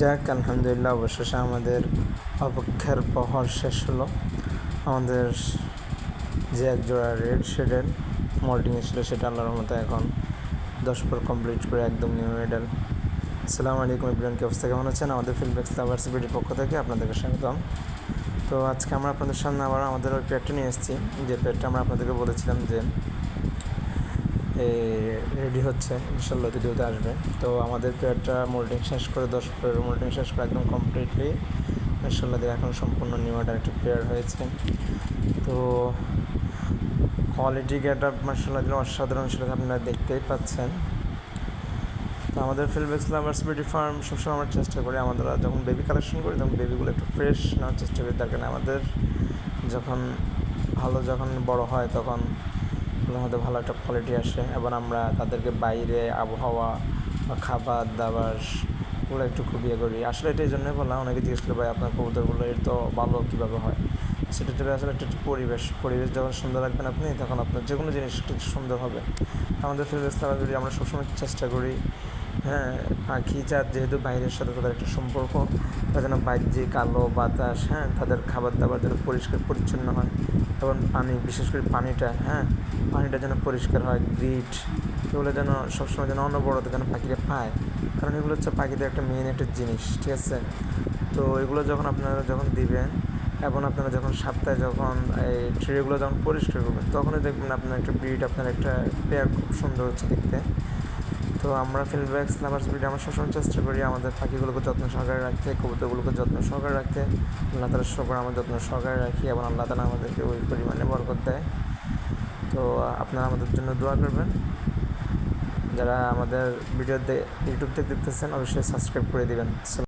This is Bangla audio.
যাক আলহামদুলিল্লাহ, অবশেষে আমাদের অপেক্ষার প্রহর শেষ হলো। আমাদের যে এক জোড়া রেড শেডের মল্টিং ছিল সেটা আল্লাহর রহমতে এখন 10 পর কমপ্লিট করে একদম নিউ মেডেল। আসসালামু আলাইকুম ইব্রাহিম, কি অবস্থা, কেমন আছেন? আমাদের ফিল্ডব্যাক্স লাভার্স ভিডিওর পক্ষ থেকে আপনাদেরকে স্বাগতম। তো আজকে আমরা আপনাদের সামনে আবার আমাদের ওই পেয়ারটা নিয়ে এসেছি, যে পেয়ারটা আমরা আপনাদেরকে বলেছিলাম যে রেডি হচ্ছে, ইনশাল্লাহ ভিডিওতে আসবে। তো আমাদের পেয়ারটা মোল্ডিং শেষ করে 10 পেয়ার মোল্ডিং শেষ করে একদম কমপ্লিটলি ইনশাল্লাহ এখন সম্পূর্ণ নিউ একটা পেয়ার হয়েছে। তো কোয়ালিটি গেট আপ মার্শাল্লাহ অসাধারণ ছিল, আপনারা দেখতেই পাচ্ছেন। তো আমাদের ফিল্ডব্যাক্স লাভার্স বিউটি ফার্ম সবসময় আমরা চেষ্টা করি, আমাদের যখন বেবি কালেকশন করি তখন বেবিগুলো একটু ফ্রেশ নেওয়ার চেষ্টা করি, তার কারণে আমাদের যখন বড় হয় তখন আমাদের ভালো একটা কোয়ালিটি আসে, এবং আমরা তাদেরকে বাইরে আবহাওয়া বা খাবার দাবার ওগুলো একটু খুব করি। আসলে এটা এই জন্যই বললাম, অনেকে জিজ্ঞেস করে ভাই আপনার কবুতরগুলো এর তো ভালো কীভাবে হয়। সেটা আসলে একটা পরিবেশ যখন সুন্দর রাখবেন আপনি, তখন আপনার যে কোনো জিনিস একটু সুন্দর হবে। আমাদের ফিল্ডব্যাক্স লাভার্স আমরা সবসময় চেষ্টা করি, পাখি জাত যেহেতু বাইরের সাথে তাদের একটা সম্পর্ক, তারা যেন বাহ্যিক আলো বাতাস, তাদের খাবার দাবার যেন পরিষ্কার পরিচ্ছন্ন হয়, এবং পানি, বিশেষ করে পানিটা যেন পরিষ্কার হয়, গ্রিট এগুলো যেন সবসময় যেন অনবরত যেন পাখিরা পায়, কারণ এগুলো হচ্ছে পাখিদের একটা মেন একটা জিনিস, ঠিক আছে? তো এগুলো আপনারা যখন দিবেন এবং আপনারা যখন সপ্তাহে যখন এই ট্রেগুলো যখন পরিষ্কার করবেন, তখনই দেখবেন আপনার একটা ব্রিড, আপনার একটা পেয়ার খুব সুন্দর হচ্ছে দেখতে। তো আমরা ফিল্ডব্যাক্স লাভার্স ভিডিও আমরা সবসময় চেষ্টা করি আমাদের পাখিগুলোকে যত্ন সহকারে রাখতে, কবুতরগুলোকে যত্ন সহকারে রাখতে। আল্লাহ তাআলার শুকর, আমরা যত্ন সহকারে রাখি এবং আল্লাহ তাআলা আমাদেরকে ওই পরিমাণে বরকত দেয়। তো আপনারা আমাদের জন্য দোয়া করবেন। যারা আমাদের ভিডিও ইউটিউব থেকে দেখতেছেন অবশ্যই সাবস্ক্রাইব করে দিবেন।